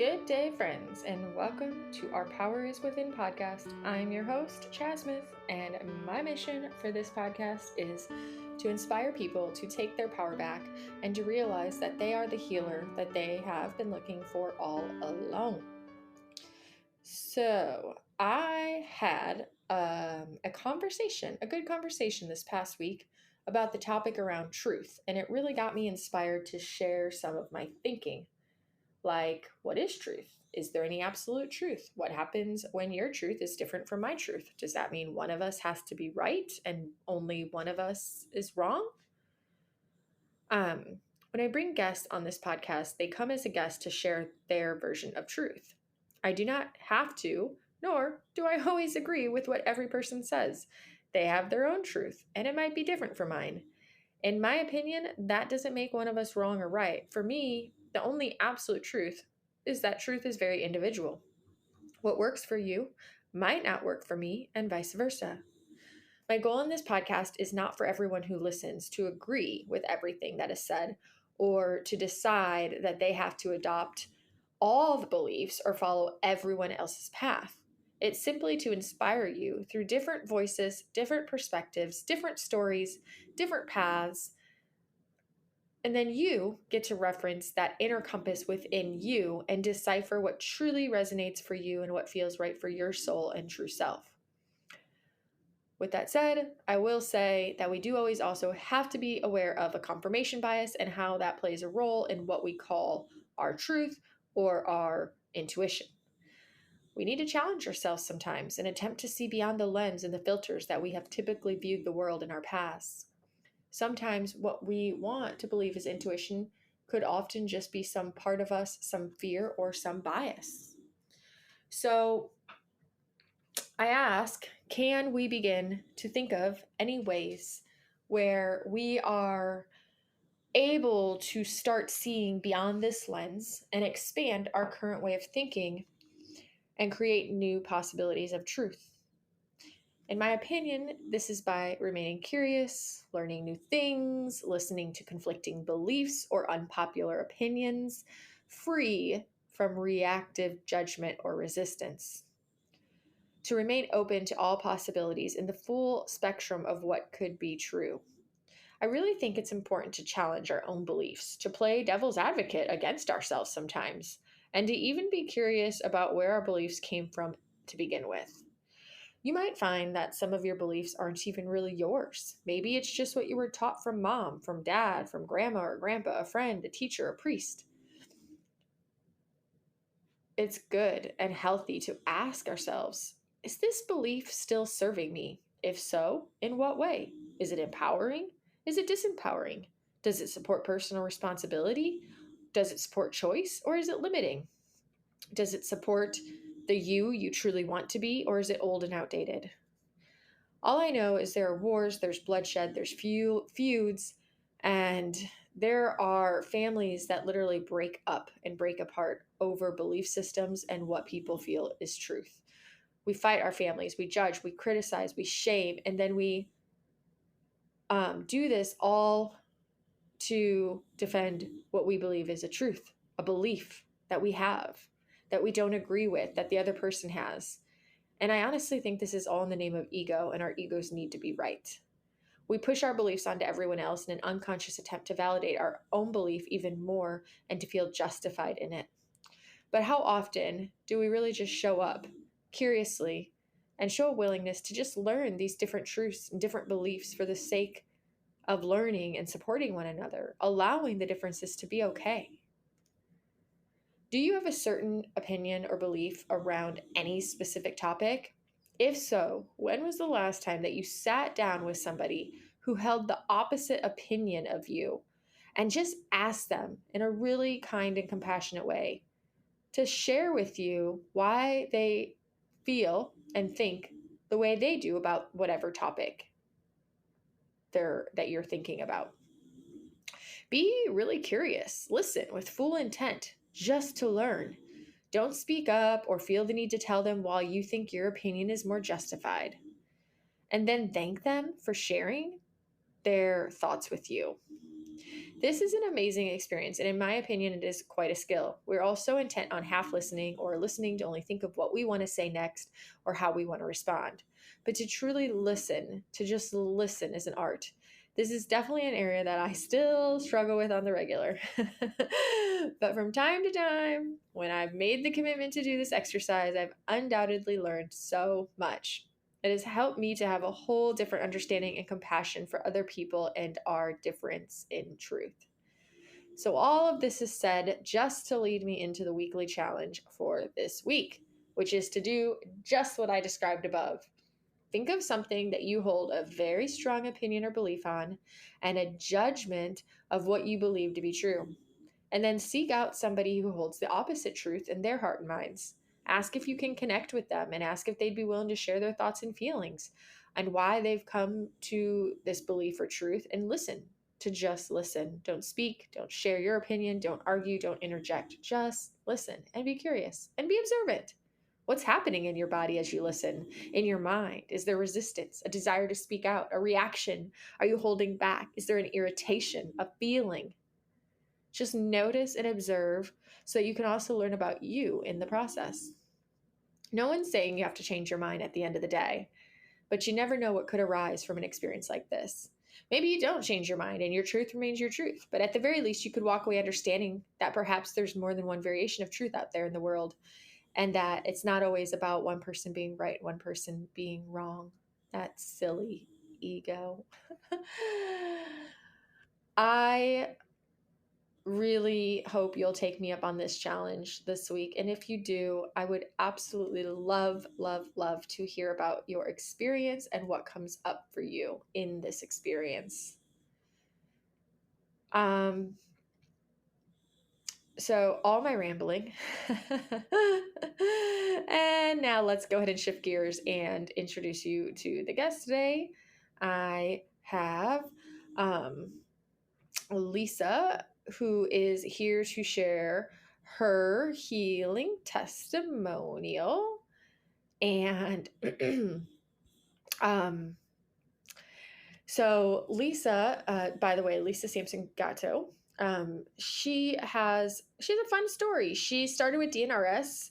Good day, friends, and welcome to our Power is Within podcast. I'm your host, Chaz Smith, and my mission for this podcast is to inspire people to take their power back and to realize that they are the healer that they have been looking for all along. So I had a good conversation this past week about the topic around truth, and it really got me inspired to share some of my thinking. Like, what is truth? Is there any absolute truth? What happens when your truth is different from my truth? Does that mean one of us has to be right and only one of us is wrong? When I bring guests on this podcast, they come as a guest to share their version of truth. I do not have to, nor do I always agree with what every person says. They have their own truth, and it might be different from mine. In my opinion, that doesn't make one of us wrong or right. For me, the only absolute truth is that truth is very individual. What works for you might not work for me, and vice versa. My goal in this podcast is not for everyone who listens to agree with everything that is said or to decide that they have to adopt all the beliefs or follow everyone else's path. It's simply to inspire you through different voices, different perspectives, different stories, different paths. And then you get to reference that inner compass within you and decipher what truly resonates for you and what feels right for your soul and true self. With that said, I will say that we do always also have to be aware of a confirmation bias and how that plays a role in what we call our truth or our intuition. We need to challenge ourselves sometimes and attempt to see beyond the lens and the filters that we have typically viewed the world in our past. Sometimes what we want to believe is intuition could often just be some part of us, some fear, or some bias. So I ask, can we begin to think of any ways where we are able to start seeing beyond this lens and expand our current way of thinking and create new possibilities of truth? In my opinion, this is by remaining curious, learning new things, listening to conflicting beliefs or unpopular opinions, free from reactive judgment or resistance. To remain open to all possibilities in the full spectrum of what could be true. I really think it's important to challenge our own beliefs, to play devil's advocate against ourselves sometimes, and to even be curious about where our beliefs came from to begin with. You might find that some of your beliefs aren't even really yours. Maybe it's just what you were taught from mom, from dad, from grandma or grandpa, a friend, a teacher, a priest. It's good and healthy to ask ourselves, is this belief still serving me? If so, in what way? Is it empowering? Is it disempowering? Does it support personal responsibility? Does it support choice? Or is it limiting? Does it support the you truly want to be, or is it old and outdated? All I know is there are wars, there's bloodshed, there's feuds, and there are families that literally break up and break apart over belief systems and what people feel is truth. We fight our families, we judge, we criticize, we shame, and then we do this all to defend what we believe is a truth, a belief that we have, that we don't agree with, that the other person has. And I honestly think this is all in the name of ego, and our egos need to be right. We push our beliefs onto everyone else in an unconscious attempt to validate our own belief even more and to feel justified in it. But how often do we really just show up curiously and show a willingness to just learn these different truths and different beliefs for the sake of learning and supporting one another, allowing the differences to be okay? Do you have a certain opinion or belief around any specific topic? If so, when was the last time that you sat down with somebody who held the opposite opinion of you and just asked them in a really kind and compassionate way to share with you why they feel and think the way they do about whatever topic that you're thinking about? Be really curious. Listen with full intent just to learn. Don't speak up or feel the need to tell them why you think your opinion is more justified. And then thank them for sharing their thoughts with you. This is an amazing experience, and in my opinion, it is quite a skill. We're all so intent on half listening or listening to only think of what we want to say next or how we want to respond. But to truly listen, to just listen, is an art. This is definitely an area that I still struggle with on the regular. But from time to time, when I've made the commitment to do this exercise, I've undoubtedly learned so much. It has helped me to have a whole different understanding and compassion for other people and our difference in truth. So, all of this is said just to lead me into the weekly challenge for this week, which is to do just what I described above. Think of something that you hold a very strong opinion or belief on and a judgment of what you believe to be true. And then seek out somebody who holds the opposite truth in their heart and minds. Ask if you can connect with them and ask if they'd be willing to share their thoughts and feelings and why they've come to this belief or truth, and listen. To just listen. Don't speak, don't share your opinion, don't argue, don't interject. Just listen and be curious and be observant. What's happening in your body as you listen? In your mind? Is there resistance, a desire to speak out, a reaction? Are you holding back? Is there an irritation, a feeling? Just notice and observe so that you can also learn about you in the process. No one's saying you have to change your mind at the end of the day, but you never know what could arise from an experience like this. Maybe you don't change your mind and your truth remains your truth, but at the very least, you could walk away understanding that perhaps there's more than one variation of truth out there in the world, and that it's not always about one person being right, one person being wrong. That silly ego. I really hope you'll take me up on this challenge this week. And if you do, I would absolutely love, love, love to hear about your experience and what comes up for you in this experience. So all my rambling. And now let's go ahead and shift gears and introduce you to the guest today. I have Lisa, who is here to share her healing testimonial. And so Lisa, by the way, Lisa Samson-Gatto, she's a fun story. She started with DNRS,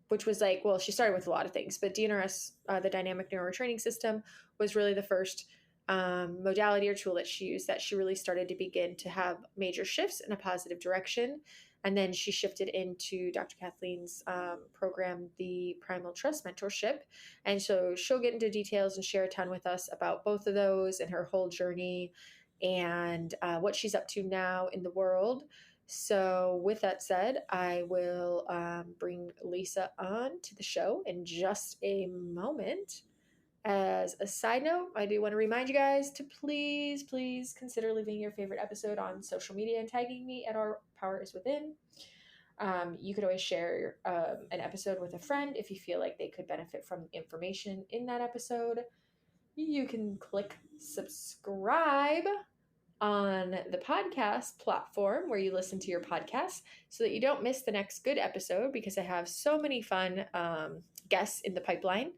which was like, well, she started with a lot of things, but DNRS, the Dynamic Neural Retraining System, was really the first modality or tool that she used that she really started to begin to have major shifts in a positive direction. And then she shifted into Dr. Kathleen's program, the Primal Trust Mentorship. And so she'll get into details and share a ton with us about both of those and her whole journey and what she's up to now in the world. So with that said, I will bring Lisa on to the show in just a moment. As a side note, I do want to remind you guys to please, please consider leaving your favorite episode on social media and tagging me at Our Power Is Within. You could always share an episode with a friend if you feel like they could benefit from the information in that episode. You can click subscribe on the podcast platform where you listen to your podcast so that you don't miss the next good episode, because I have so many fun guests in the pipeline.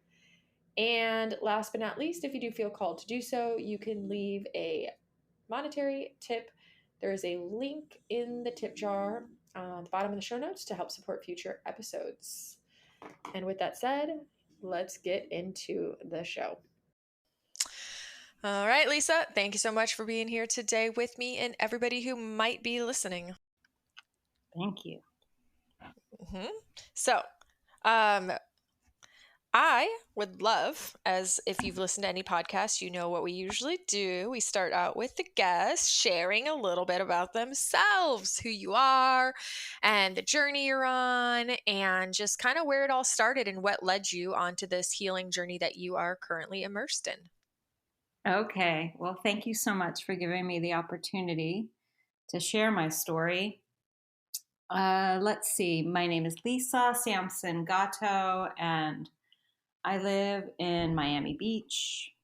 And last but not least, if you do feel called to do so, you can leave a monetary tip. There is a link in the tip jar on the bottom of the show notes to help support future episodes. And with that said, let's get into the show. All right, Lisa, thank you so much for being here today with me and everybody who might be listening. Thank you. So, I would love, as if you've listened to any podcast, you know what we usually do. We start out with the guest sharing a little bit about themselves, who you are, and the journey you're on, and just kind of where it all started and what led you onto this healing journey that you are currently immersed in. Okay. Well, thank you so much for giving me the opportunity to share my story. Let's see. My name is Lisa Samson-Gatto, and I live in Miami Beach.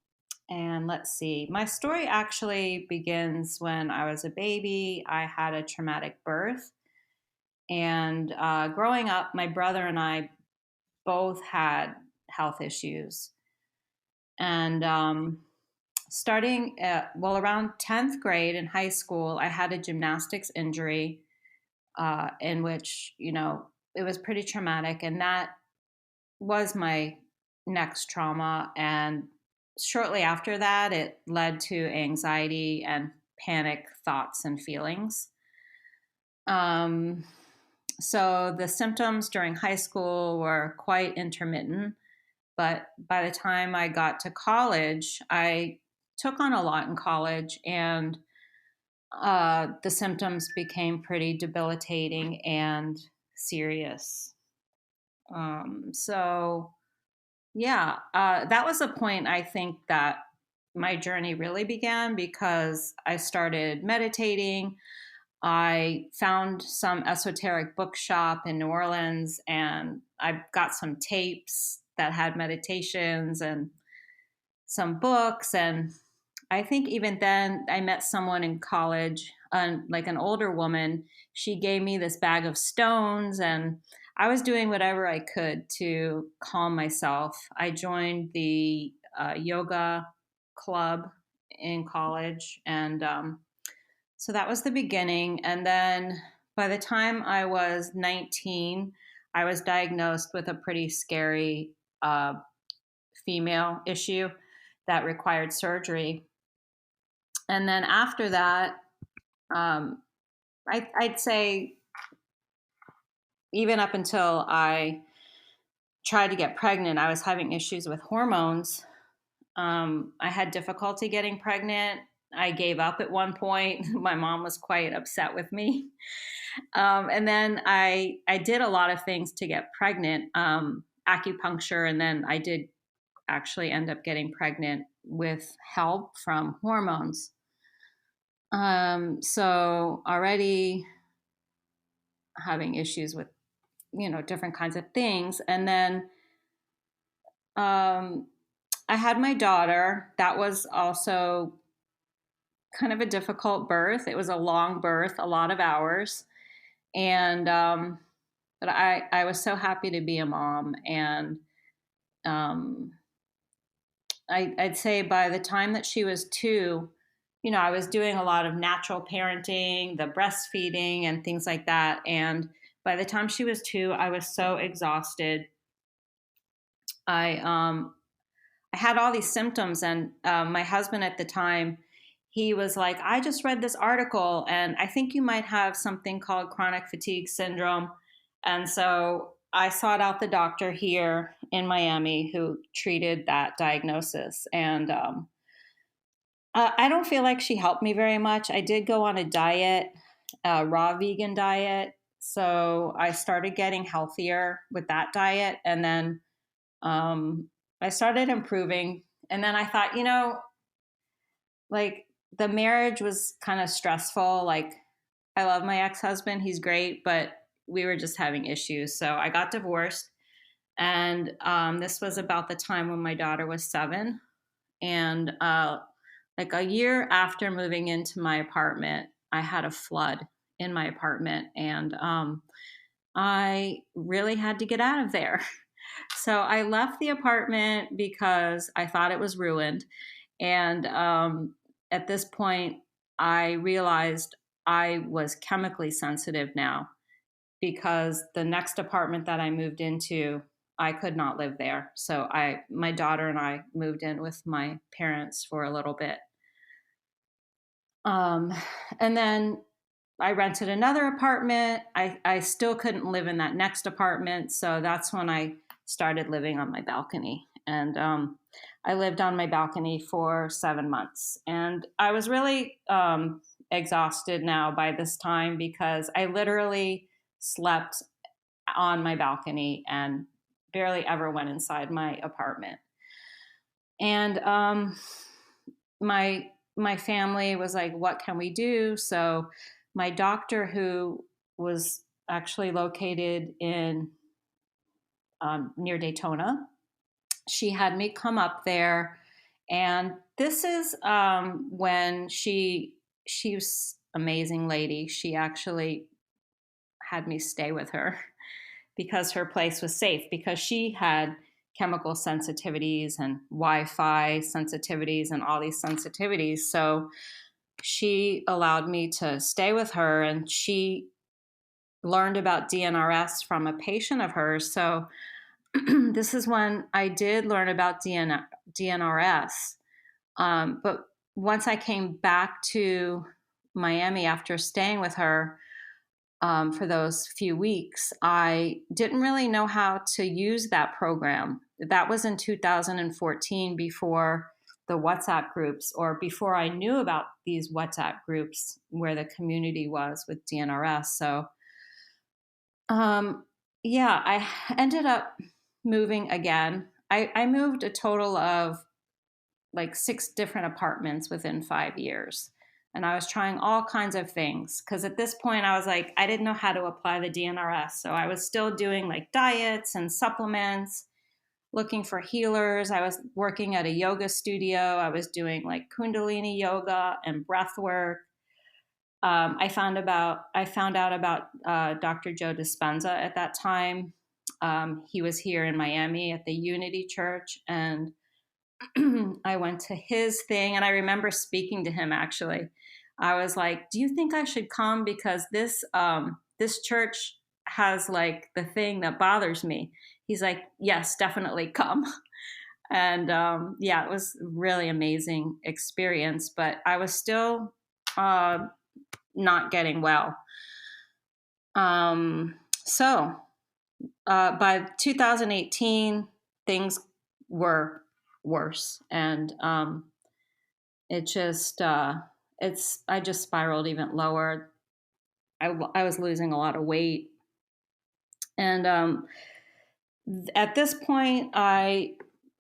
And let's see. My story actually begins when I was a baby. I had a traumatic birth. And growing up, my brother and I both had health issues. And starting at, well, around 10th grade in high school, I had a gymnastics injury in which, it was pretty traumatic. And that was my next trauma. And shortly after that, it led to anxiety and panic thoughts and feelings. So the symptoms during high school were quite intermittent. But by the time I got to college, I took on a lot in college, and the symptoms became pretty debilitating and serious. So, yeah, that was a point I think that my journey really began, because I started meditating. I found some esoteric bookshop in New Orleans, and I got some tapes that had meditations and some books. And I think even then I met someone in college, like an older woman. She gave me this bag of stones, and I was doing whatever I could to calm myself. I joined the yoga club in college, and so that was the beginning. And then by the time I was 19, I was diagnosed with a pretty scary female issue that required surgery. And then after that, I'd say even up until I tried to get pregnant, I was having issues with hormones. I had difficulty getting pregnant. I gave up at one point. My mom was quite upset with me. And then I did a lot of things to get pregnant, acupuncture, and then I did actually end up getting pregnant with help from hormones. So already having issues with, different kinds of things. And then I had my daughter. That was also kind of a difficult birth. It was a long birth, a lot of hours. And, but I was so happy to be a mom. And I'd say by the time that she was 2, I was doing a lot of natural parenting, the breastfeeding and things like that. And by the time she was 2, I was so exhausted. I had all these symptoms, and my husband at the time, he was like, I just read this article, and I think you might have something called chronic fatigue syndrome. And so I sought out the doctor here in Miami who treated that diagnosis. And I don't feel like she helped me very much. I did go on a diet, a raw vegan diet. So I started getting healthier with that diet. And then I started improving. And then I thought, like the marriage was kind of stressful. Like I love my ex-husband. He's great, but we were just having issues. So I got divorced. And this was about the time when my daughter was 7. And like a year after moving into my apartment, I had a flood in my apartment. And I really had to get out of there. So I left the apartment because I thought it was ruined. And at this point, I realized I was chemically sensitive now, because the next apartment that I moved into, I could not live there. So my daughter and I moved in with my parents for a little bit. And then I rented another apartment. I still couldn't live in that next apartment. So that's when I started living on my balcony. And I lived on my balcony for 7 months. And I was really exhausted now by this time, because I literally slept on my balcony and barely ever went inside my apartment. And my family was like, what can we do? So my doctor, who was actually located in near Daytona, she had me come up there. And this is when she was an amazing lady. She actually had me stay with her because her place was safe, because she had chemical sensitivities and Wi-Fi sensitivities and all these sensitivities. So she allowed me to stay with her, and she learned about DNRS from a patient of hers. So this is when I did learn about DNRS. But once I came back to Miami after staying with her for those few weeks, I didn't really know how to use that program. That was in 2014, before the WhatsApp groups, or before I knew about these WhatsApp groups where the community was with DNRS. So, yeah, I ended up moving again. I moved a total of like 6 different apartments within 5 years. And I was trying all kinds of things because at this point I was like, I didn't know how to apply the DNRS. So I was still doing like diets and supplements, looking for healers. I was working at a yoga studio. I was doing like Kundalini yoga and breath work. I found out about Dr. Joe Dispenza at that time. He was here in Miami at the Unity Church, and I went to his thing, and I remember speaking to him. Actually, I was like, "Do you think I should come? Because this church has like the thing that bothers me." He's like, "Yes, definitely come." And yeah, it was a really amazing experience. But I was still not getting well. So by 2018, things were worse, and it just I just spiraled even lower. I was losing a lot of weight, and at this point,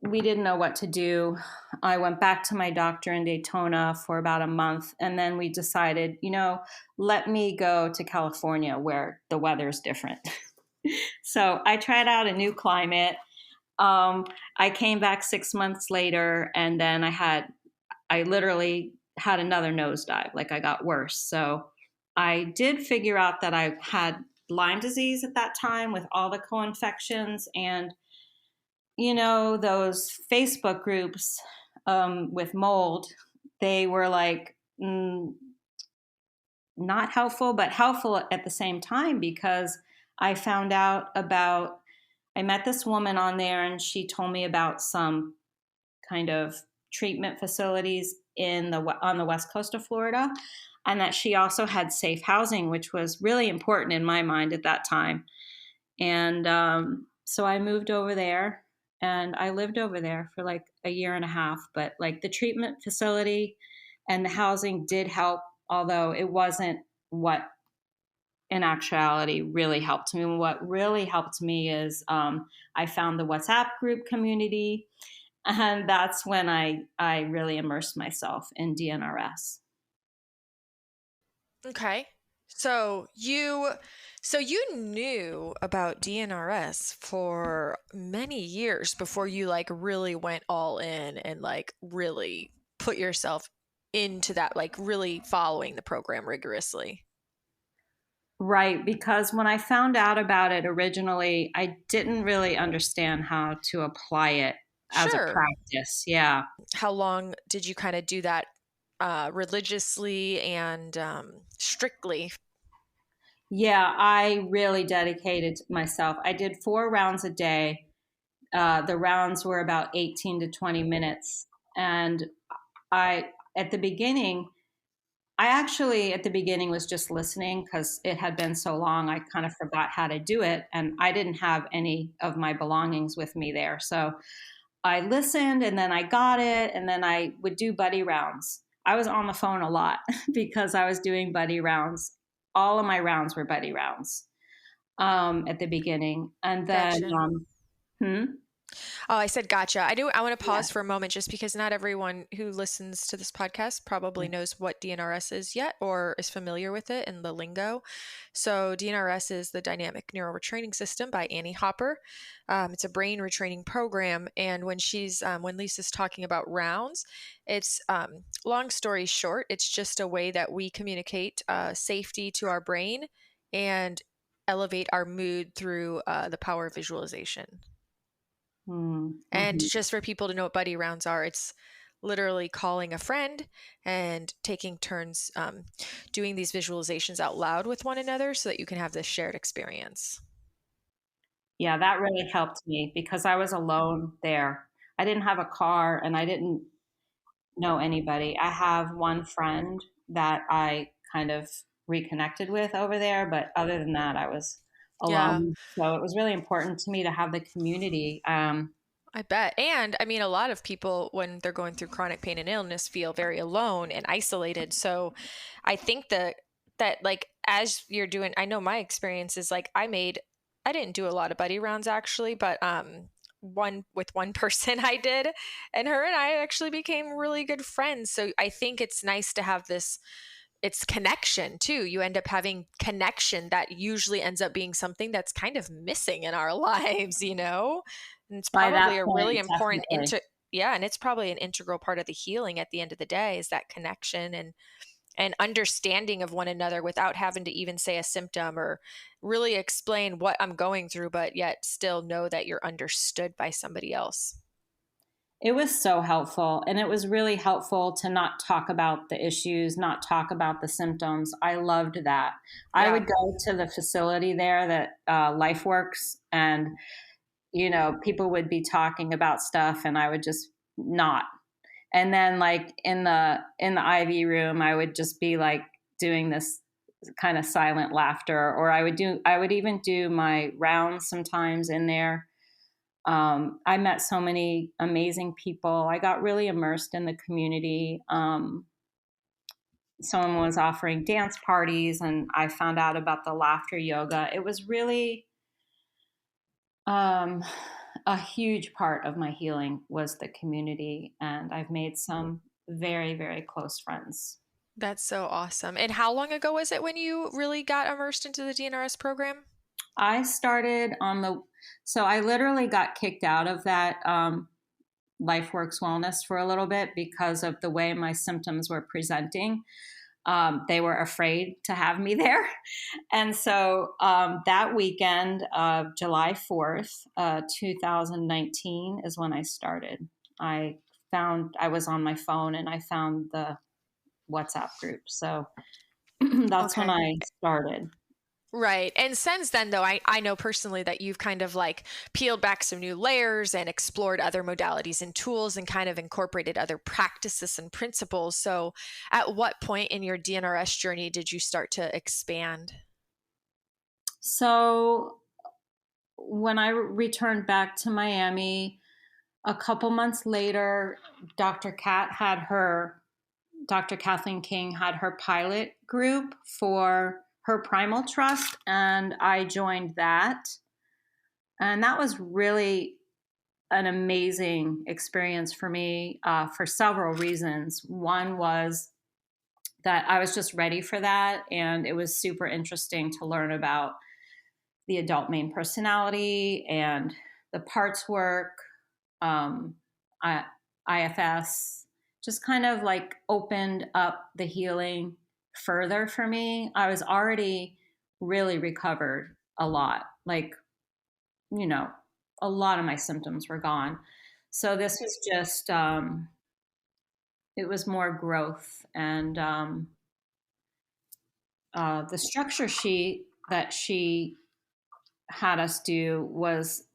we didn't know what to do. I went back to my doctor in Daytona for about a month, and then we decided, let me go to California where the weather's different. So I tried out a new climate. I came back 6 months later, and then I literally had another nosedive. Like, I got worse. So I did figure out that I had Lyme disease at that time with all the co-infections, and those Facebook groups with mold, they were like not helpful, but helpful at the same time, because I found out I met this woman on there, and she told me about some kind of treatment facilities on the west coast of Florida, and that she also had safe housing, which was really important in my mind at that time. And so I moved over there, and I lived over there for like a year and a half. But like, the treatment facility and the housing did help, although it wasn't what in actuality really helped me. What really helped me is I found the WhatsApp group community, and that's when I really immersed myself in DNRS. Okay. So you knew about DNRS for many years before you like really went all in and like really put yourself into that, like really following the program rigorously. Right, because when I found out about it originally, I didn't really understand how to apply it as a Sure. practice. Yeah. How long did you kind of do that religiously and strictly? Yeah, I really dedicated myself. I did 4 rounds a day. The rounds were about 18 to 20 minutes. And at the beginning, at the beginning was just listening, because it had been so long. I kind of forgot how to do it, and I didn't have any of my belongings with me there. So I listened, and then I got it, and then I would do buddy rounds. I was on the phone a lot because I was doing buddy rounds. All of my rounds were buddy rounds at the beginning. And then, Gotcha. hmm? Oh, I said gotcha. I want to Yeah. pause for a moment just because not everyone who listens to this podcast probably knows what DNRS is yet or is familiar with it and the lingo. So DNRS is the Dynamic Neural Retraining System by Annie Hopper. It's a brain retraining program. And when Lisa's talking about rounds, it's long story short, it's just a way that we communicate safety to our brain and elevate our mood through the power of visualization. And Mm-hmm. just for people to know what buddy rounds are, it's literally calling a friend and taking turns doing these visualizations out loud with one another so that you can have this shared experience. Yeah, that really helped me because I was alone there. I didn't have a car and I didn't know anybody. I have one friend that I kind of reconnected with over there, but other than that, I was Yeah, alone. So it was really important to me to have the community. I bet. And I mean, a lot of people, when they're going through chronic pain and illness, feel very alone and isolated. So I think that like as you're doing, I know my experience is like I didn't do a lot of buddy rounds actually, but one with one person I did, and her and I actually became really good friends. So I think it's nice to have this, it's connection too. You end up having connection that usually ends up being something that's kind of missing in our lives, you know? And it's By that probably a really point, important definitely. yeah, and it's probably an integral part of the healing at the end of the day is that connection and understanding of one another without having to even say a symptom or really explain what I'm going through, but yet still know that you're understood by somebody else. It was so helpful. And it was really helpful to not talk about the issues, not talk about the symptoms. I loved that. I Yeah. would go to the facility there that LifeWorks, and, people would be talking about stuff and I would just not. And then like in the IV room, I would just be like doing this kind of silent laughter, or I would even do my rounds sometimes in there. I met so many amazing people. I got really immersed in the community. Someone was offering dance parties, and I found out about the laughter yoga. It was really um, a huge part of my healing was the community, and I've made some very, very close friends. That's so awesome. And how long ago was it when you really got immersed into the DNRS program? I started so I literally got kicked out of that LifeWorks Wellness for a little bit because of the way my symptoms were presenting. They were afraid to have me there. And so that weekend of July 4th, 2019 is when I started. I was on my phone and I found the WhatsApp group. So that's when Okay. I started. Right. And since then, though, I know personally that you've kind of like peeled back some new layers and explored other modalities and tools and kind of incorporated other practices and principles. So, at what point in your DNRS journey did you start to expand? So when I returned back to Miami, a couple months later, Dr. Kathleen King had her pilot group for her Primal Trust, and I joined that. And that was really an amazing experience for me for several reasons. One was that I was just ready for that, and it was super interesting to learn about the adult main personality and the parts work, um, IFS, just kind of like opened up the healing further for me. I was already really recovered a lot. Like, you know, a lot of my symptoms were gone. So this was just, it was more growth. And the structure sheet that she had us do was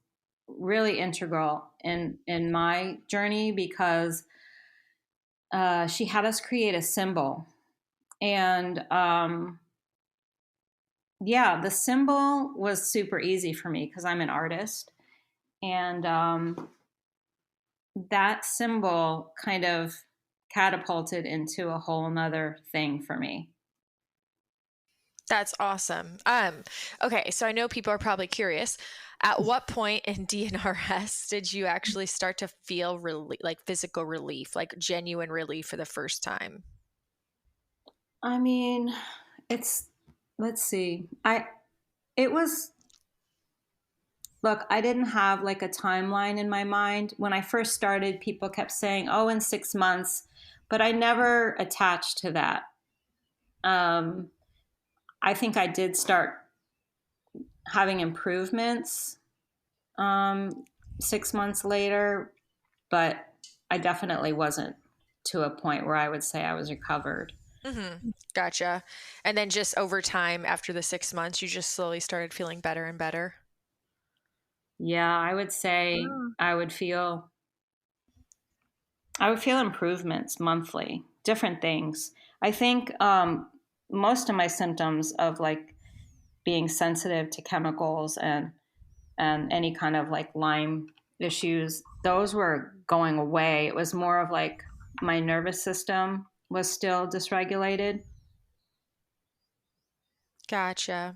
really integral in my journey because she had us create a symbol. And yeah, the symbol was super easy for me because I'm an artist. And that symbol kind of catapulted into a whole nother thing for me. That's awesome. Okay, so I know people are probably curious. At what point in DNRS did you actually start to feel like physical relief, like genuine relief for the first time? I mean, it's, let's see. It was, look, I didn't have like a timeline in my mind. When I first started, people kept saying, oh, in 6 months, but I never attached to that. Um, I think I did start having improvements. 6 months later, but I definitely wasn't to a point where I would say I was recovered. Gotcha. And then just over time, after the 6 months, you just slowly started feeling better and better. Yeah, I would say I would feel improvements monthly, different things. I think most of my symptoms of like being sensitive to chemicals and any kind of like Lyme issues, those were going away. It was more of like my nervous system was still dysregulated. Gotcha.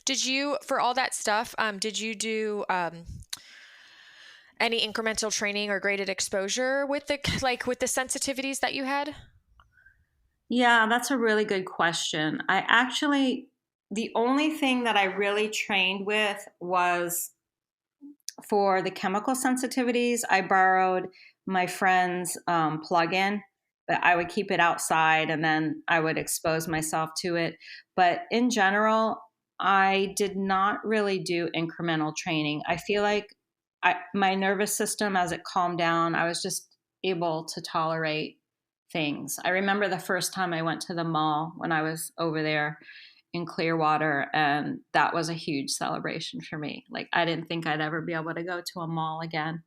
Did you, for all that stuff, did you do any incremental training or graded exposure with the with the sensitivities that you had? Yeah, that's a really good question. The only thing that I really trained with was for the chemical sensitivities. I borrowed my friend's plug-in, but I would keep it outside and then I would expose myself to it. But in general, I did not really do incremental training. I feel like my nervous system, as it calmed down, I was just able to tolerate things. I remember the first time I went to the mall when I was over there in Clearwater, and that was a huge celebration for me. Like, I didn't think I'd ever be able to go to a mall again.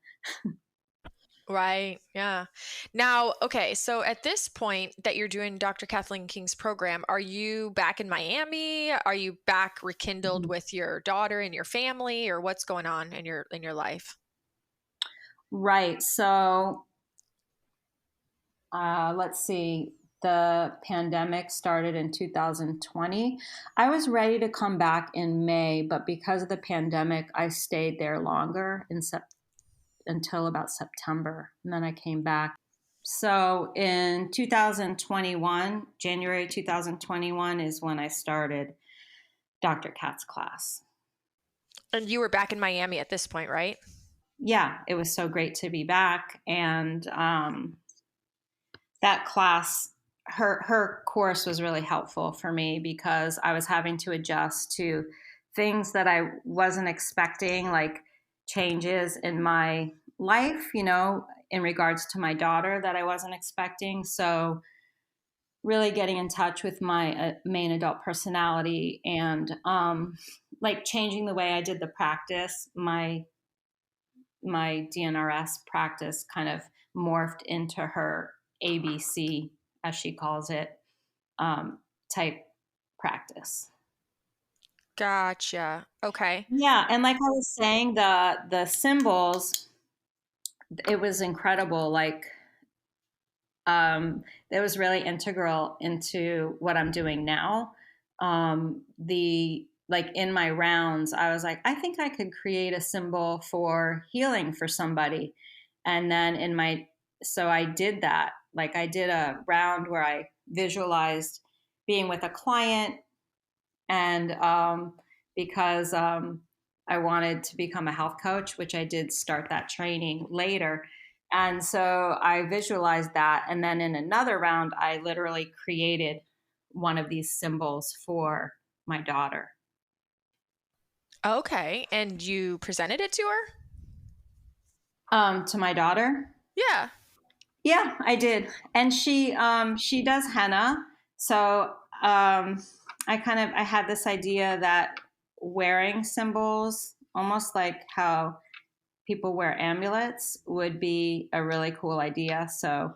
Right. Yeah. Now, okay. So at this point that you're doing Dr. Kathleen King's program, are you back in Miami? Are you back rekindled Mhm. with your daughter and your family, or what's going on in your life? Right. So, let's see. The pandemic started in 2020. I was ready to come back in May, but because of the pandemic, I stayed there longer until about September, and then I came back. So in 2021, January 2021 is when I started Dr. Kat's class. And you were back in Miami at this point, right? Yeah, it was so great to be back. And that class, her course was really helpful for me because I was having to adjust to things that I wasn't expecting, like changes in my life, in regards to my daughter that I wasn't expecting. So really getting in touch with my main adult personality and like changing the way I did the practice. My DNRS practice kind of morphed into her ABC, as she calls it, type practice. Gotcha. Okay. Yeah, and like I was saying, the symbols, it was incredible. Like it was really integral into what I'm doing now. The like in my rounds, I was like, I think I could create a symbol for healing for somebody. And then so I did that. Like I did a round where I visualized being with a client, and because I wanted to become a health coach, which I did start that training later. And so I visualized that. And then in another round, I literally created one of these symbols for my daughter. Okay. And you presented it to her? To my daughter. Yeah. Yeah, I did. And she does henna. So I had this idea that wearing symbols, almost like how people wear amulets, would be a really cool idea. So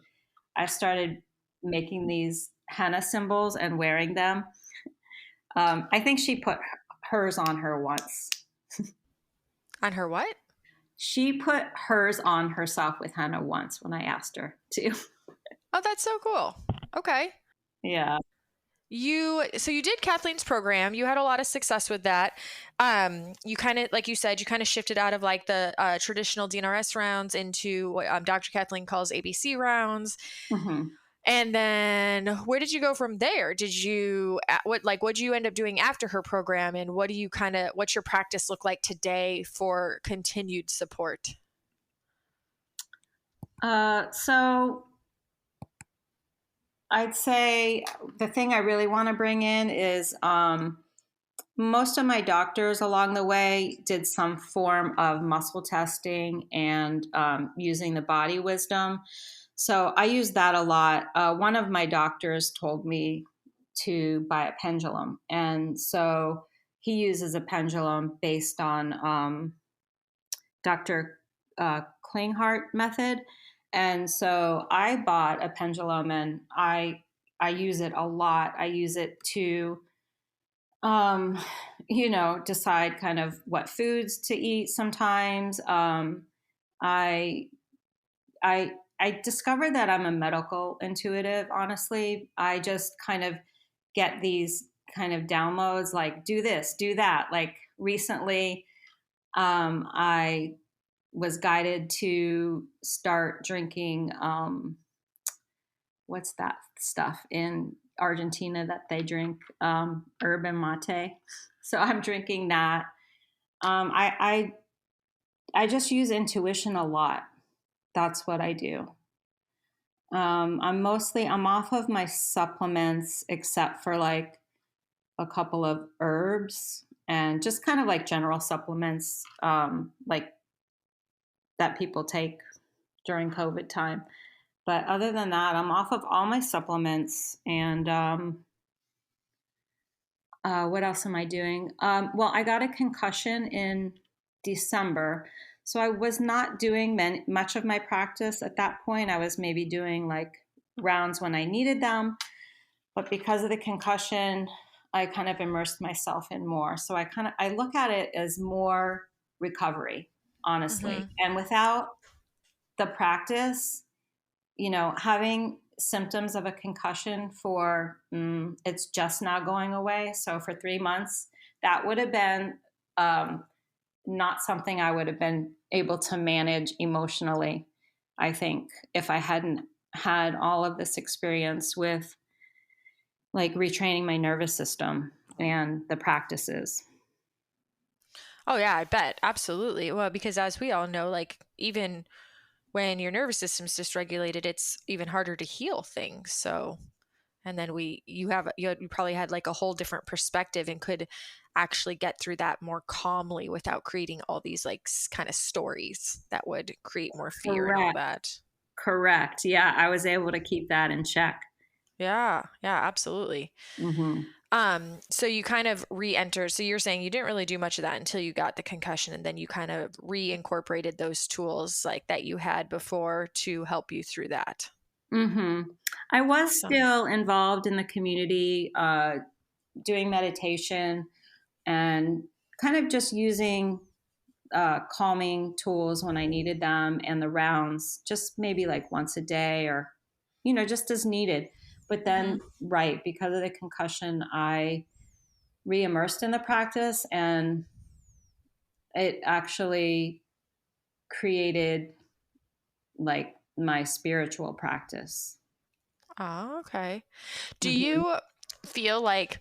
I started making these henna symbols and wearing them. I think she put hers on her once. On her what? She put hers on herself with henna once when I asked her to. Oh, that's so cool. Okay. Yeah. So you did Kathleen's program. You had a lot of success with that. You kind of, like you said, you kind of shifted out of like the traditional DNRS rounds into what Dr. Kathleen calls ABC rounds. Mm-hmm. And then where did you go from there? What did you end up doing after her program? And what's your practice look like today for continued support? So I'd say the thing I really want to bring in is most of my doctors along the way did some form of muscle testing and using the body wisdom. So I use that a lot. One of my doctors told me to buy a pendulum. And so he uses a pendulum based on Dr. Klinghardt method. And so I bought a pendulum and I use it a lot. I use it to decide kind of what foods to eat sometimes. I I I discovered that I'm a medical intuitive, honestly. I just kind of get these kind of downloads like do this, do that. Like recently, I was guided to start drinking what's that stuff in Argentina that they drink, yerba mate. So I'm drinking that. I just use intuition a lot. That's what I do. I'm off of my supplements except for like a couple of herbs and just kind of like general supplements, like that people take during COVID time. But other than that, I'm off of all my supplements. And what else am I doing? Well, I got a concussion in December. So I was not doing much of my practice at that point. I was maybe doing like rounds when I needed them. But because of the concussion, I kind of immersed myself in more. So I look at it as more recovery, honestly. And without the practice, having symptoms of a concussion for it's just not going away. So for 3 months, that would have been not something I would have been able to manage emotionally, I think, if I hadn't had all of this experience with like retraining my nervous system and the practices. Oh yeah, I bet. Absolutely. Well, because as we all know, like even when your nervous system's dysregulated, it's even harder to heal things. So, and then you probably had like a whole different perspective and could actually get through that more calmly without creating all these like kind of stories that would create more fear and all that. Correct. Yeah, I was able to keep that in check. Yeah, absolutely. Mm-hmm. So you kind of re-enter. So you're saying you didn't really do much of that until you got the concussion, and then you kind of reincorporated those tools like that you had before to help you through that. Mm-hmm. I was still involved in the community, doing meditation and kind of just using calming tools when I needed them, and the rounds just maybe like once a day or, just as needed. But then, right, because of the concussion, I re-immersed in the practice, and it actually created like my spiritual practice. Oh, okay. Do you feel like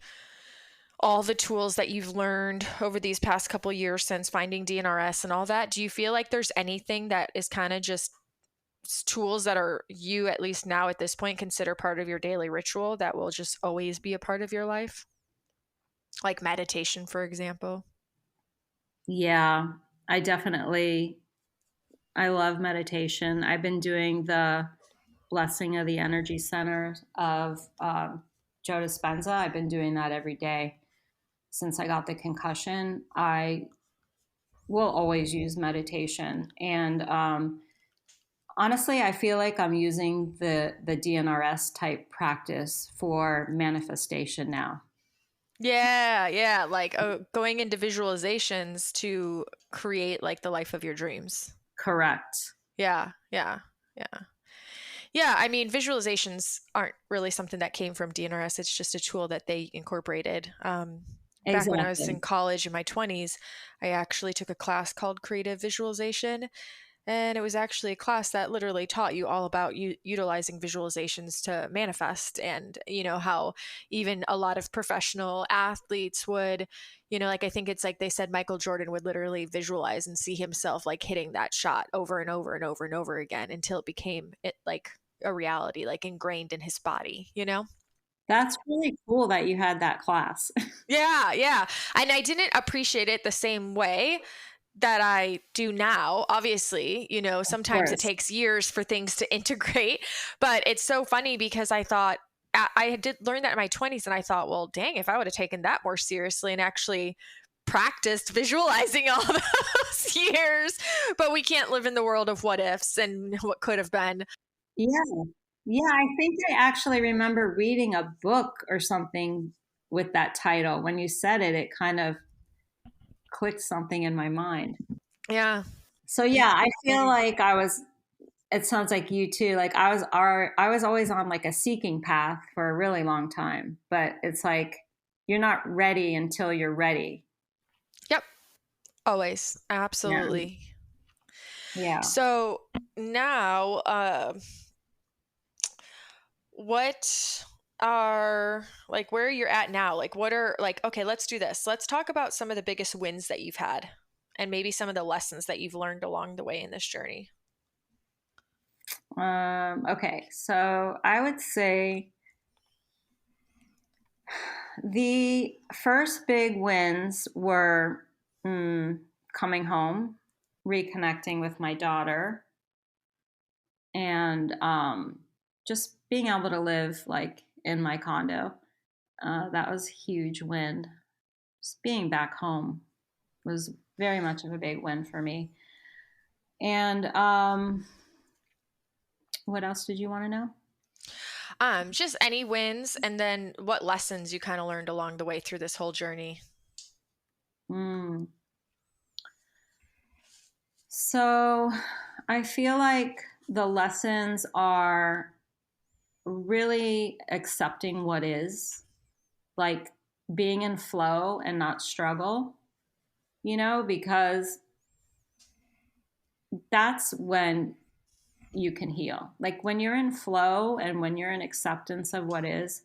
all the tools that you've learned over these past couple years since finding DNRS and all that, do you feel like there's anything that is kind of just tools that are you, at least now at this point, consider part of your daily ritual that will just always be a part of your life? Like meditation, for example. Yeah, I love meditation. I've been doing the Blessing of the Energy Center of Joe Dispenza. I've been doing that every day since I got the concussion. I will always use meditation. And honestly, I feel like I'm using the DNRS type practice for manifestation now. Yeah. Like going into visualizations to create like the life of your dreams. Correct. Yeah. Yeah, I mean, visualizations aren't really something that came from DNRS. It's just a tool that they incorporated. Back when I was in college in my 20s, I actually took a class called Creative Visualization. And it was actually a class that literally taught you all about utilizing visualizations to manifest, and, how even a lot of professional athletes would, like I think it's like they said Michael Jordan would literally visualize and see himself like hitting that shot over and over and over and over again until it became like a reality, like ingrained in his body. That's really cool that you had that class. Yeah, yeah. And I didn't appreciate it the same way that I do now. Obviously, Of sometimes it course. takes years for things to integrate, but it's so funny because I thought I did learn that in my 20s and I thought, well, dang, if I would have taken that more seriously and actually practiced visualizing all those years, but we can't live in the world of what ifs and what could have been. Yeah. Yeah, I think I actually remember reading a book or something with that title. When you said it, it kind of clicked something in my mind. Yeah. So yeah, I feel like it sounds like you too. Like I was always on like a seeking path for a really long time, but it's like you're not ready until you're ready. Yep. Always. Yeah. Absolutely. Yeah. So now, what are like where you're at now? Like, what are like, okay, let's do this. Let's talk about some of the biggest wins that you've had and maybe some of the lessons that you've learned along the way in this journey. Okay. So I would say the first big wins were coming home, reconnecting with my daughter, and just being able to live like in my condo. That was a huge win. Just being back home was very much of a big win for me. And what else did you want to know? Just any wins and then what lessons you kind of learned along the way through this whole journey. Mm. So I feel like the lessons are really accepting what is, like being in flow and not struggle, because that's when you can heal. Like when you're in flow and when you're in acceptance of what is,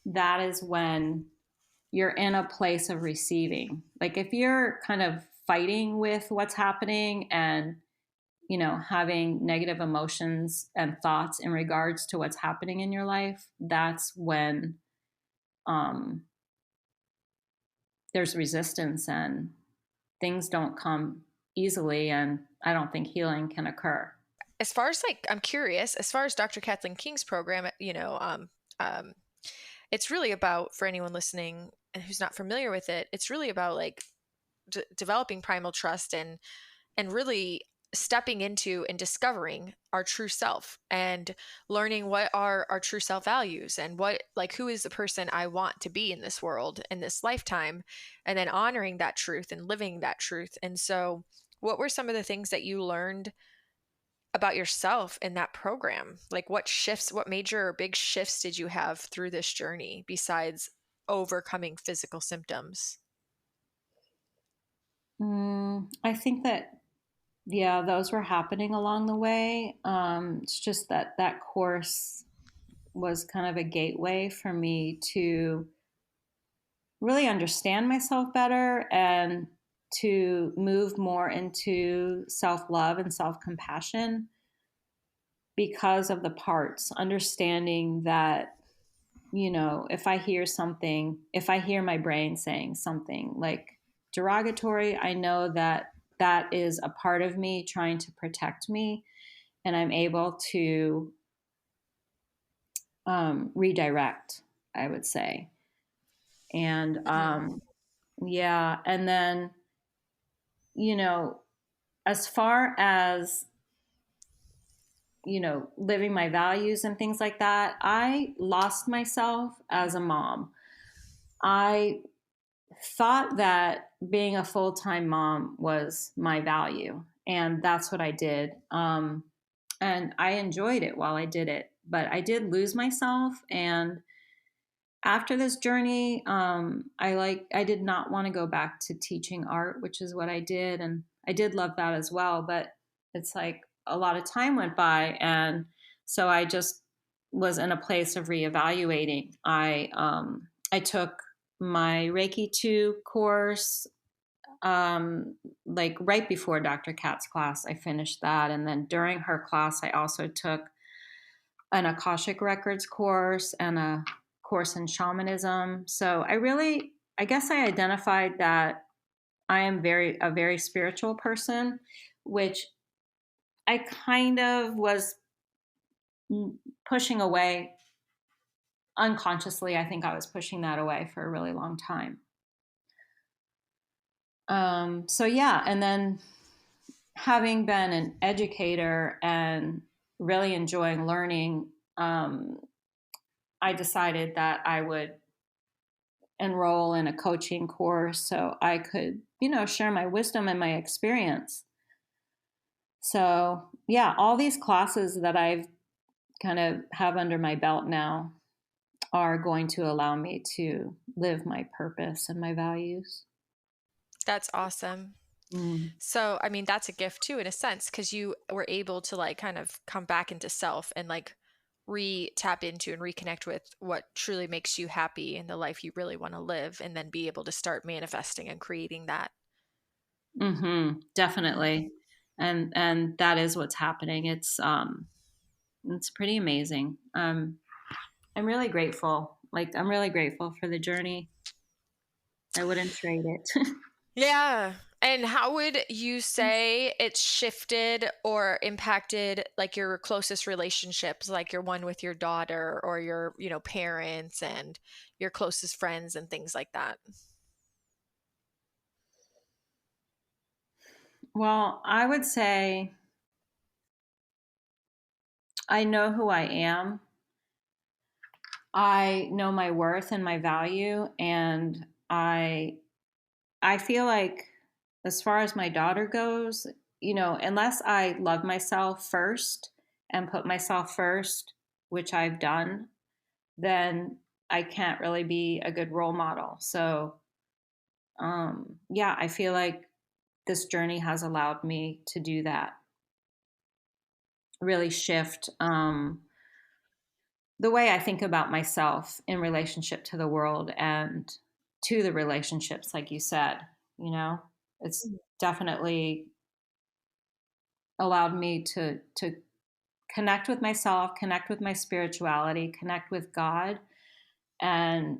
that is when you're in a place of receiving. Like if you're kind of fighting with what's happening and having negative emotions and thoughts in regards to what's happening in your life, that's when um, there's resistance and things don't come easily. And I don't think healing can occur. As far as like, I'm curious, as far as Dr. Kathleen King's program, um, it's really about, for anyone listening and who's not familiar with it, it's really about like developing primal trust and really stepping into and discovering our true self and learning what are our true self values and what like who is the person I want to be in this world in this lifetime, and then honoring that truth and living that truth. And so what were some of the things that you learned about yourself in that program? Like what major or big shifts did you have through this journey besides overcoming physical symptoms? I think that, yeah, those were happening along the way. It's just that course was kind of a gateway for me to really understand myself better and to move more into self love and self compassion because of the parts, understanding that, if I hear something, if I hear my brain saying something like derogatory, I know that that is a part of me trying to protect me, and I'm able to redirect, I would say. And Mm-hmm. yeah, and then, you know, as far as living my values and things like that, I lost myself as a mom. I thought that being a full-time mom was my value, and that's what I did. And I enjoyed it while I did it, but I did lose myself. And after this journey, I did not want to go back to teaching art, which is what I did, and I did love that as well. But it's like a lot of time went by, and so I just was in a place of reevaluating. I took my Reiki 2 course like right before Dr. Kat's class. I finished that, and then during her class, I also took an Akashic Records course and a course in shamanism. So I guess I identified that I am a very spiritual person, which I kind of was pushing away unconsciously. I think I was pushing that away for a really long time. So yeah, and then having been an educator and really enjoying learning, I decided that I would enroll in a coaching course so I could, share my wisdom and my experience. So yeah, all these classes that I've kind of have under my belt now are going to allow me to live my purpose and my values. That's awesome. So, I mean, that's a gift too, in a sense, because you were able to like kind of come back into self and like tap into and reconnect with what truly makes you happy in the life you really want to live, and then be able to start manifesting and creating that. Definitely. And that is what's happening. It's pretty amazing. I'm really grateful. Like, I'm really grateful for the journey. I wouldn't trade it. Yeah. And how would you say it's shifted or impacted like your closest relationships, like your one with your daughter or your, parents and your closest friends and things like that? Well, I would say I know who I am. I know my worth and my value, and I feel like as far as my daughter goes, unless I love myself first and put myself first, which I've done, then I can't really be a good role model. So, yeah, I feel like this journey has allowed me to do that, really shift the way I think about myself in relationship to the world and to the relationships, like you said, it's definitely allowed me to connect with myself, connect with my spirituality, connect with God, and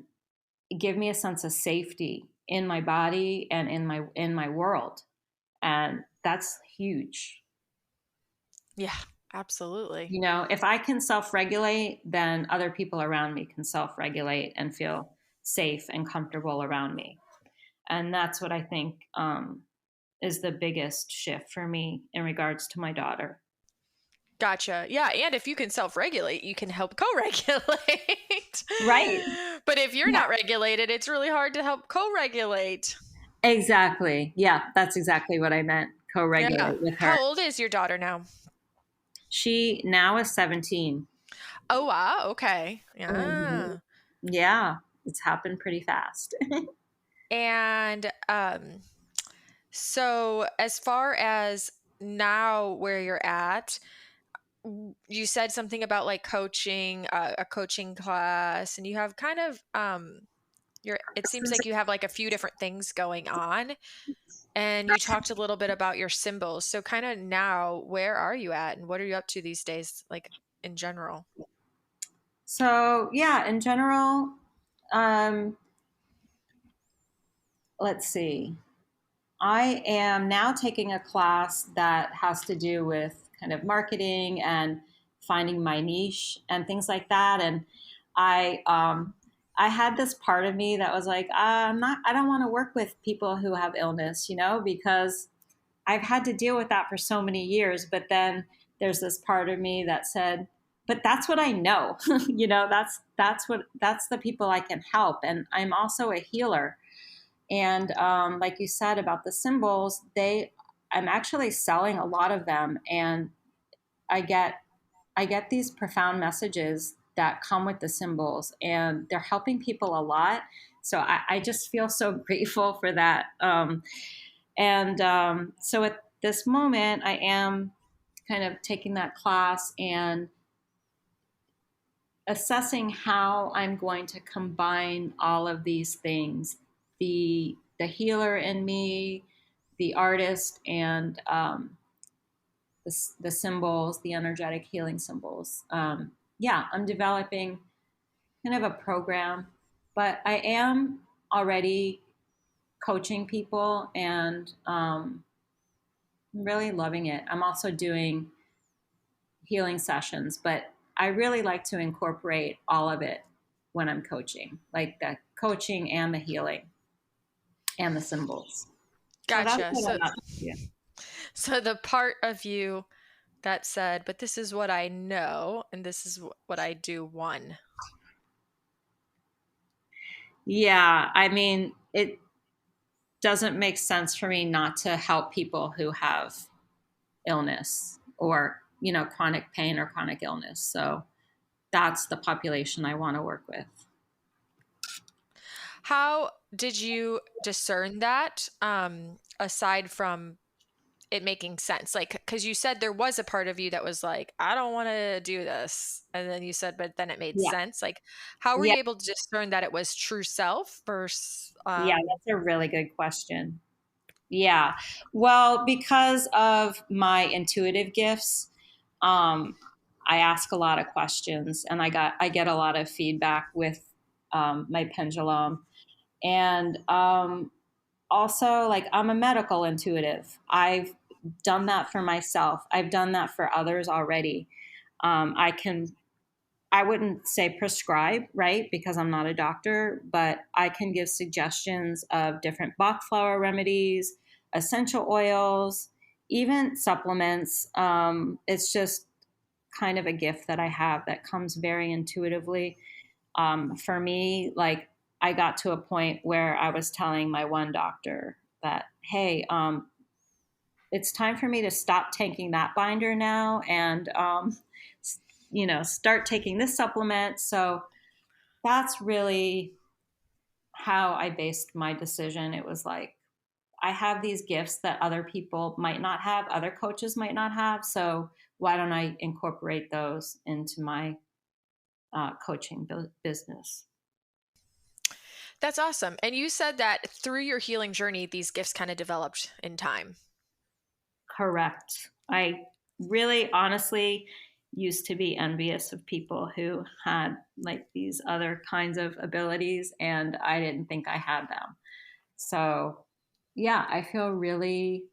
give me a sense of safety in my body and in my world. And that's huge. Yeah, absolutely. If I can self-regulate, then other people around me can self-regulate and feel safe and comfortable around me. And that's what I think is the biggest shift for me in regards to my daughter. Gotcha. Yeah, and if you can self-regulate, you can help co-regulate. Right. But if you're Yeah. not regulated, it's really hard to help co-regulate. Exactly. Yeah, that's exactly what I meant. Yeah. Co-regulate with her. How old is your daughter now? She now is 17. Oh, wow. Okay. Mhm. Yeah. Yeah, it's happened pretty fast. And so as far as now where you're at, you said something about like coaching, a coaching class, and you have kind of it seems like you have like a few different things going on, and you talked a little bit about your symbols. So kind of now, where are you at and what are you up to these days, like in general? So, yeah, in general, um, let's see. I am now taking a class that has to do with kind of marketing and finding my niche and things like that. And I, um, I had this part of me that was like, I don't want to work with people who have illness, because I've had to deal with that for so many years. But then there's this part of me that said, but that's what I know, that's the people I can help. And I'm also a healer. And like you said about the symbols, I'm actually selling a lot of them, and I get these profound messages that come with the symbols, and they're helping people a lot. So I just feel so grateful for that. So at this moment, I am kind of taking that class and assessing how I'm going to combine all of these things, the healer in me, the artist, and the symbols, the energetic healing symbols. Yeah, I'm developing kind of a program, but I am already coaching people, and I'm really loving it. I'm also doing healing sessions, but I really like to incorporate all of it when I'm coaching, like the coaching and the healing and the symbols. So that's Gotcha. what So, I'm up to. so the part of you that said, but this is what I know and this is what I do, won. Yeah, I mean, it doesn't make sense for me not to help people who have illness or, chronic pain or chronic illness. So that's the population I want to work with. How did you discern that, aside from it making sense? Like, because you said there was a part of you that was like, I don't want to do this. And then you said, but then it made Yeah. sense. Like, how were Yeah. you able to discern that it was true self versus, Yeah, that's a really good question. Yeah. Well, because of my intuitive gifts, I ask a lot of questions, and I get a lot of feedback with my pendulum. And also, like, I'm a medical intuitive. I've done that for myself. I've done that for others already. I wouldn't say prescribe, right? Because I'm not a doctor, but I can give suggestions of different Bach flower remedies, essential oils, even supplements. It's just kind of a gift that I have that comes very intuitively. For me, like, I got to a point where I was telling my one doctor that, hey, it's time for me to stop taking that binder now and start taking this supplement. So that's really how I based my decision. It was like, I have these gifts that other people might not have, other coaches might not have. So why don't I incorporate those into my coaching business? That's awesome. And you said that through your healing journey, these gifts kind of developed in time. Correct. I really honestly used to be envious of people who had like these other kinds of abilities, and I didn't think I had them. So, yeah, I feel really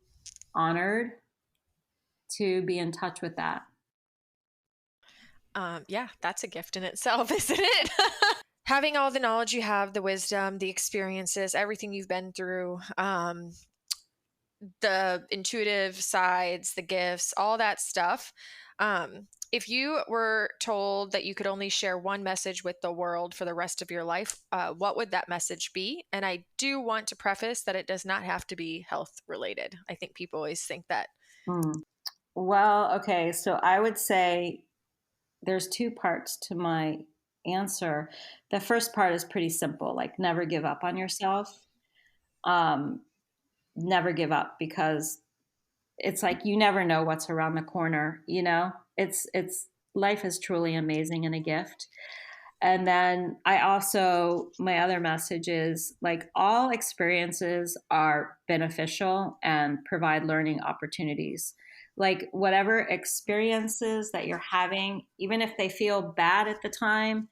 honored to be in touch with that. Yeah, that's a gift in itself, isn't it? Having all the knowledge you have, the wisdom, the experiences, everything you've been through, the intuitive sides, the gifts, all that stuff. If you were told that you could only share one message with the world for the rest of your life, what would that message be? And I do want to preface that it does not have to be health related. I think people always think that. Hmm. Well, okay, so I would say there's two parts to my answer. The first part is pretty simple, like never give up on yourself. Um, Never give up, because it's like you never know what's around the corner. It's life is truly amazing and a gift. And then my other message is like all experiences are beneficial and provide learning opportunities. Like whatever experiences that you're having, even if they feel bad at the time,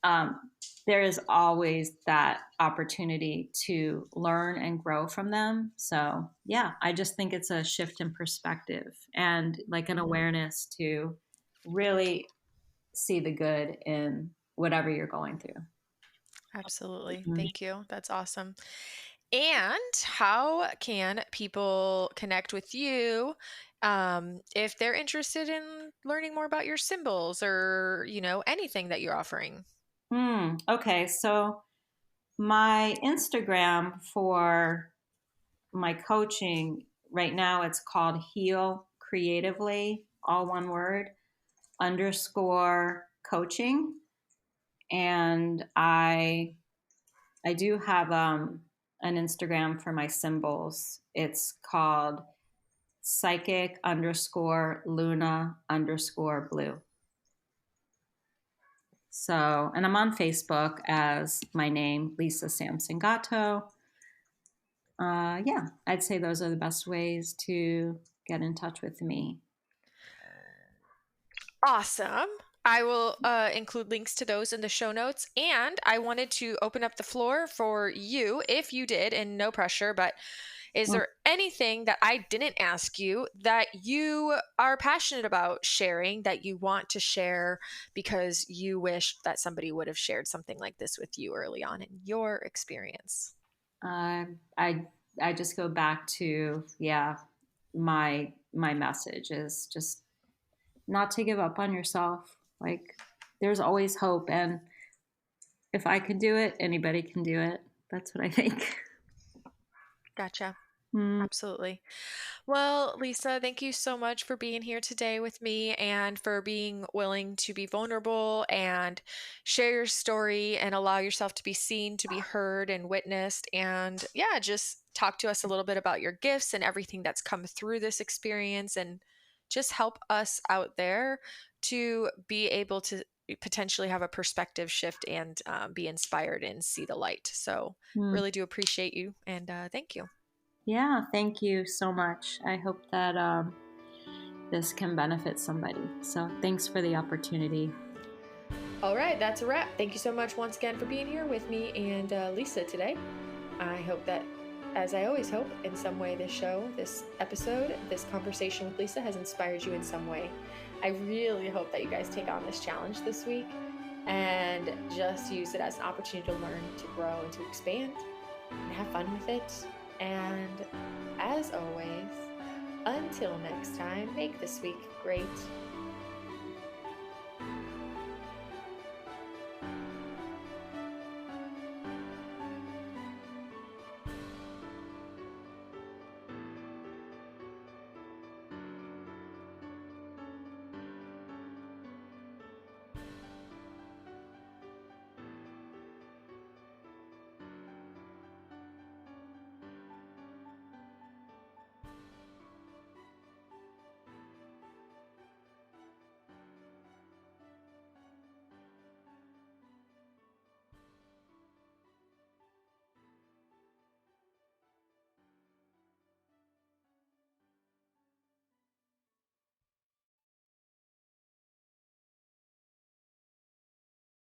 um, there is always that opportunity to learn and grow from them. So, yeah, I just think it's a shift in perspective and like an awareness to really see the good in whatever you're going through. Absolutely. Mhm. Thank you. That's awesome. And how can people connect with you, if they're interested in learning more about your symbols or, anything that you're offering? Okay, so my Instagram for my coaching right now, it's called Heal Creatively, all one word, underscore coaching. And I do have an Instagram for my symbols. It's called psychic underscore Luna underscore blue. So, and I'm on Facebook as my name, Lisa Samson-Gatto. Yeah, I'd say those are the best ways to get in touch with me. Awesome. I will include links to those in the show notes. And I wanted to open up the floor for you, if you did, and no pressure, but is there anything that I didn't ask you that you are passionate about sharing, that you want to share because you wish that somebody would have shared something like this with you early on in your experience? I I just go back to, my message is just not to give up on yourself. Like, there's always hope, and if I can do it, anybody can do it. That's what I think. Gotcha. Mm, Absolutely. Well, Lisa, thank you so much for being here today with me and for being willing to be vulnerable and share your story and allow yourself to be seen, to be heard and witnessed. And yeah, just talk to us a little bit about your gifts and everything that's come through this experience, and just help us out there to be able to potentially have a perspective shift and be inspired and see the light. So, mm. really do appreciate you, and thank you. Yeah, thank you so much. I hope that this can benefit somebody. So thanks for the opportunity. All right, that's a wrap. Thank you so much once again for being here with me and Lisa today. I hope that, as I always hope, in some way this show, this episode, this conversation with Lisa has inspired you in some way. I really hope that you guys take on this challenge this week and just use it as an opportunity to learn, to grow, and to expand, and have fun with it. And as always, until next time, make this week great.